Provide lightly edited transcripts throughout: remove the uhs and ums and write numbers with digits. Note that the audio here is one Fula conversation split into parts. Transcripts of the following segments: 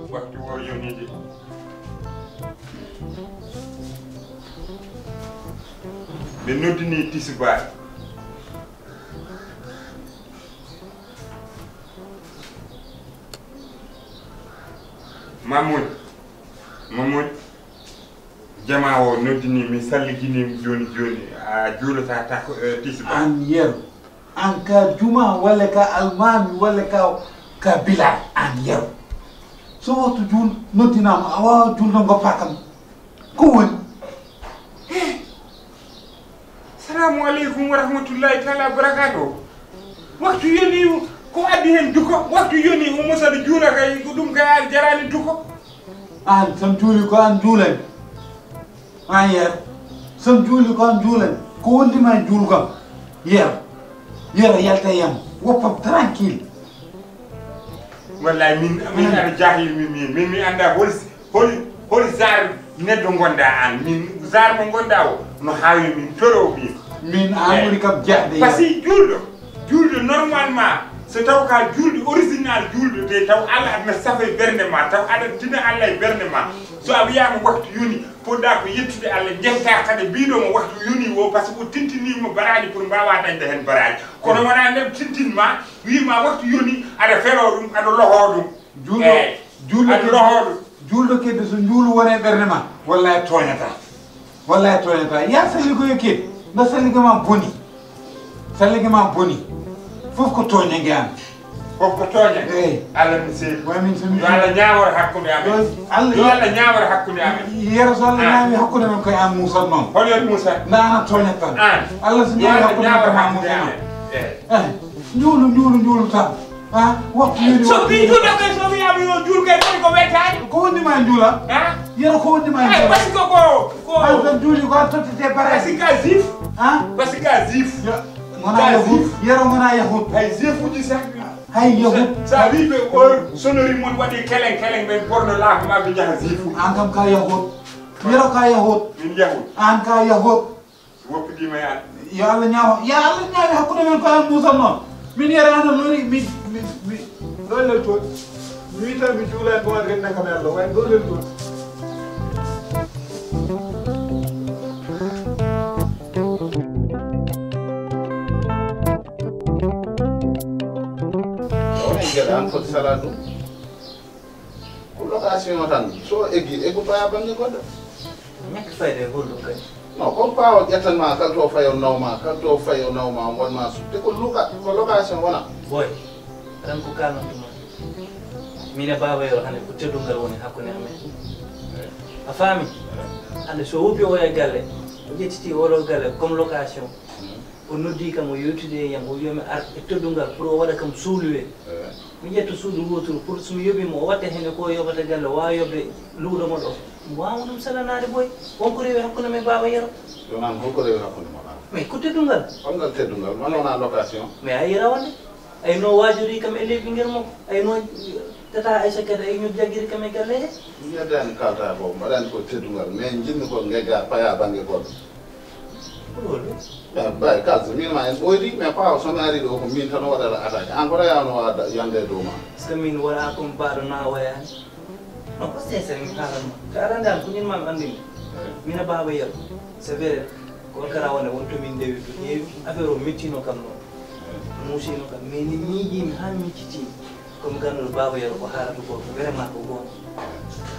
Waktu wo yoni de be noddini tisuba Mamoud jama o noddini mi salligini joni a juulata ta ko tisuba an yer an ka juma wala ka almami wala ka bilal an yer so waxtu jul noddinam awa juldo goppakam ko woni assalamu aleykum wa rahmatullahi taala barakatuh waktu yoni ko addi hen duko waktu yoni o musada juula kay ko dum kay al jarani duko an sam juuli ko an juulen an yer sam juuli ko an juulen ko wondima juul kam yer yalta yam woppam tranquille wallahi min ada jahil min anda hol zar neddo gonda an min zar mo gonda o no hawi min toro min amuri kam jahde parce que juldo normalement so taw ka juldo original juldo te taw alla adna safe bernde ma taw ada tina alla e bernde ma so a wiya mo waktu yoni podda ko yettude alla jefta kade biido mo waktu yoni wo parce que tintini mo baraji pour mbawa dañde hen baraji kono wona nem tintinma wi ma waktu yoni ada felo dum ada loho dum juldo kedde so juulu wone bernde ma wallahi toñata ya sali ko yoket na sali ma boni fof ko toñe ngi am fof ko toñe alla mi sey wa min sunu alla ñaawor hakkunde am alla ñaawor hakkunde am yero so alla ñaawi hakkunde men koy am Musa non hol yer Musa na toñata alla so ñaawi hakkunde am ñuulu tan ha waktu yoni so bi juulo kay so mi am yo juul kay ko wetaani ko woni ma juula ha yero ko woni ma juula parce que ko an juuli ko tottite parce que zif ha parce que zif ngona yahud yero ngona yahud hay zifuji sax hay yahud sa wibe o sonori mon wadi keleng be borno la ma be jaha zifu an kam ka yahud yero ka yahud min yahud an ka yahud woppi di may an ya alla ñaaw hakkude men ko am Musa non min yero ana lori mi dolel to mi tan mi juula ko ren nakam yalla way dolel to an foti salatu ko location tan so ego paya bangi goddo nek fayde holdo kay non comme pawo ƴettanma kala to fayo nawma wonma su te ko location wona boy tan ko kalantuma mine baba yo hande ko teddungal woni hakkunde amen a faami hande so woppi o e galle o ƴettiti oɗo galle comme location o noddi kam o yewtude yam o wiyami ar e teddungal pour o waɗa kam suuluwe mi ƴetto suudu woturu pour somi yoɓimo o watta hene ko yoɓata galle wawa yoɓde luuɗomo ɗo mi wawa ɗum salanade boy wonko rewi hakkude men baba yero yonan holko rewi hakkude ma mais ko teddungal holngal teddungal man wona location mais a yirawande ayno wajori kam e leydi ɓinguel makko ayno tata Aïssa kadi ay ñu jaggiri kam e galle he mi yeddani kalta ko mbaɗani ko teddungal mais jinmi ko ngegga paya banggue goɗɗo bay kalsa min ma en ɓoydi mais pawa somi ari ɗo ko min tan waɗata attaque an koto yawno wawa yande dow ma est ce que min waɗa comme mbaɗo na wayani non ko sincére mi haalanma so arande an ko ñin mami andinde mina baba yero c'est vrai ko kara wonde wonto min ndewi to ƴeewi affaire o mettino kam noon muusino kam mais ni miijimi ha miccitimi komi ganduɗo baba yero ko haalata ko vraiment ko gonga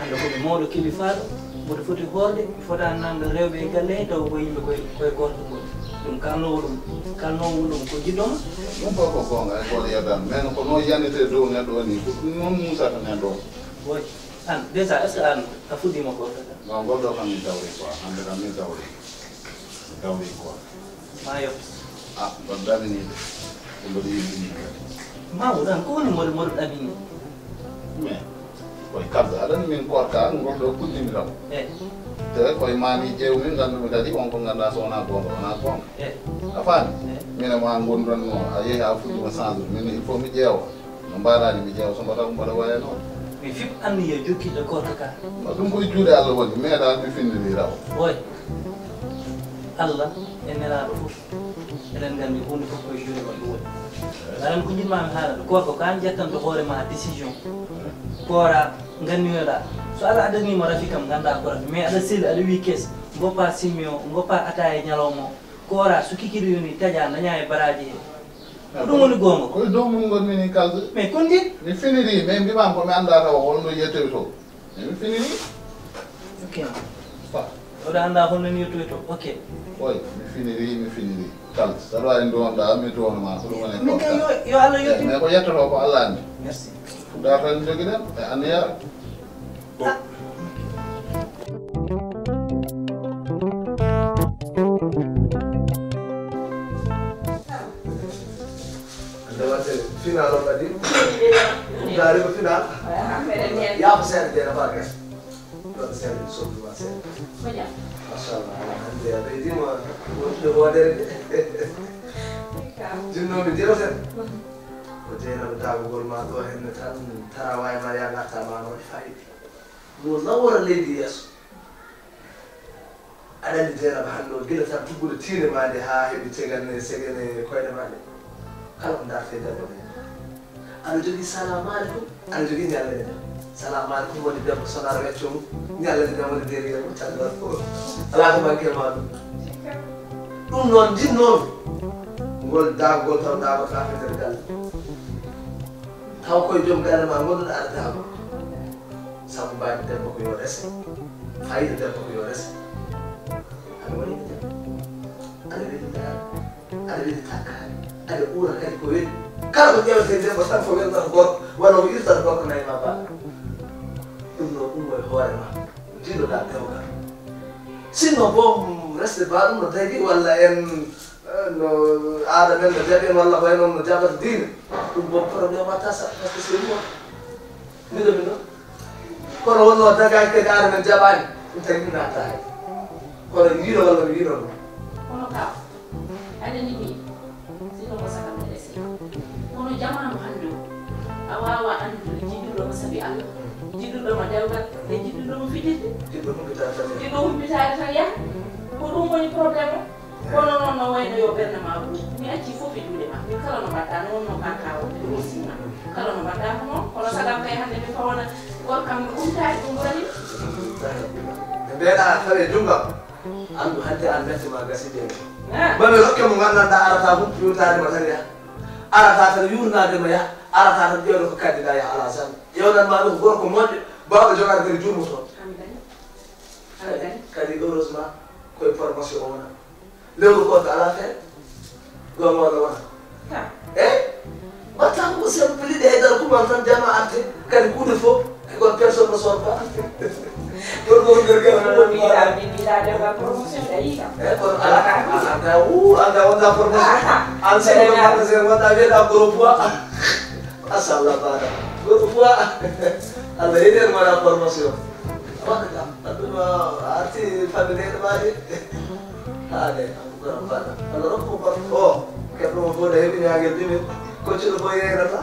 hande komi mawɗo kilifaɗo mboɗo foti hoorde mi fota namde rewɓe e galle he taw ko yimɓe koye gorko ngoni ɗum kalnowɗum ko jiɗɗoma ɗum fof ko gonga e goto yaddan mais ko no yannete dow neɗɗo o ni ko ɗum noon musata neɗɗo o boy an déjà est ce que an a fuɗɗima ko kaka non gonɗo kam min dawri quoi hande kam min dawri quoi ma yob ɗon daminide ko mboɗo yiɗini mawɗo an ko woni moɗo ɗamini mais koye kabde aɗani min korka gonɗo kuddimi kam e te koye mami ƴewmi ngannduɓe kadi on ko ngannduɗa so wona gonga wona gonga e a faami mine ma gonduranno a yeehi a fuɗɗima change min il faut mi ƴeewa no mbaɗani mi ƴeewa so mbaɗa ko mbaɗa waye noon mi fip anni yo jokkiɗo gorko ka ɗum koye juuɗe Allah woni meeɗa mi findini raw boy Allah e nelaɗo fof eɗen nganndi hunde fof koye juuɗe maɓɓe woni aɗan ko jiɗmami haalade gorko ko an ƴettanto hoorema décision koora nganndiyoɗa so Allah addanima rafi kam ngannda ko rafi mais aɗa seli aɗa wi kees goppa simmi o goppa ataye ñalawma o koora so kikiɗo yoni taƴa daña e baraji he ko ɗum woni gonga ko koye dow mum gonmini kalde mais kon ndi mi finiri mais mbimam komi annda taw holno yettoy to mais mi finiri ok oɗo annda holno ni yettoy to ok oy mi finiri kalde saɗa wawi donɗa mi donoma ko ɗum woni min kam yo Allah yetti mais ko yettoto ko Allah andi merci fuɗɗa tan joguiɗen e anniyara final on kadi dari ko final ya ko sen de na baga do sen so do sen mashallah ande ade di mo do wade jinno mi diro sen ko jena da gol ma do hen tan taraway maria ngata ma no fay mo lawra lady yes adani jena ba hanno gila tan tubude tire ma de ha hebi tegane segene koyde ma de kala ko darfe debbo aɗa jogui salamu aleykum aɗa jogui ñallede salamu aleykum woni debbo sonara wecco mum ñallede ɗen woni derriére mum tan ɗon ala ko manque ma ɗum noon jinnomi ngol daagol taw daagota fe nder galle taw koye joom galle ma gonɗuɗa aɗa daago saabu mbaɗi debbo ko yo rese fayida debbo ko yo rese aɗa waɗiɗo debbo aɗa weɗi daara aɗa weɗi takkare aɗa ɓuura kadi ko weɗi kala ko ƴewete debbo tan ko weltata gorko walla ko irtata gorko nayi ma ba ɗum ɗo ɗum koye hoore ma jiɗoɗa dewgal sinno bo resde ba ɗum no tagi walla en no aada men no jaɓen walla koye noon no jaɓata diine ɗum bo probléme watta sa par ce que c'est moi miɗo kono wonno dagaki kadi aada men jaɓani ɗum tagi ɗum natta hay kono yiino walla mi yiino ɗum kono kaw aɗani mi sino ko sakam ne resi kono jamanu hande o a wawa andude jiɗɗuɗoma saabi Allah jiɗɗuɗoma dewgal e jiɗɗuɗoma fijirde jiɗɗo humpitade tan jiɗɗo humpitade tan yaha ko ɗum woni probléme o kono noon no wayno yo ɓerde ma ɓuuri mi acci fof e juuɗe ma min kala no mbaɗɗa no wonno kankawo ɗum simma kala no mbaɗɗa ko noon kono sagam kay hande mi fawana gorkam umtade ɗum ɓurani ɓe mbeɗa tawi junggam andu hande an mettema gaside mami rokke mo gandanɗa arata mum yurnadema tan yaha arata tan yurnadema yaha arata tan ƴewde ko kaddiɗa yaha ala san ƴewdanma ɗum gorko moƴƴo bawɗo jogade kadi jurmo toon kadi heureusement koye formation o wona lewru goto ala feere gonga walla wona e watta ko simple ɗe haydara kuman tan jama arte kadi kuuɗe fof gon personne ne sort pas gorko nder mbiɗa dewgal promotion ɗayi kam anda anda wonda formation an seno magasin wonda wiyeɗa gros poids machallah baɗa gros poids allah heeɗen waɗa formation waɗa kam aɗuma arti familiére maɗi haade goram baɗa allah rokku o keɓɗomo fof ne heeɓi ñaguel ɗumen koccuɗo fof yeyrata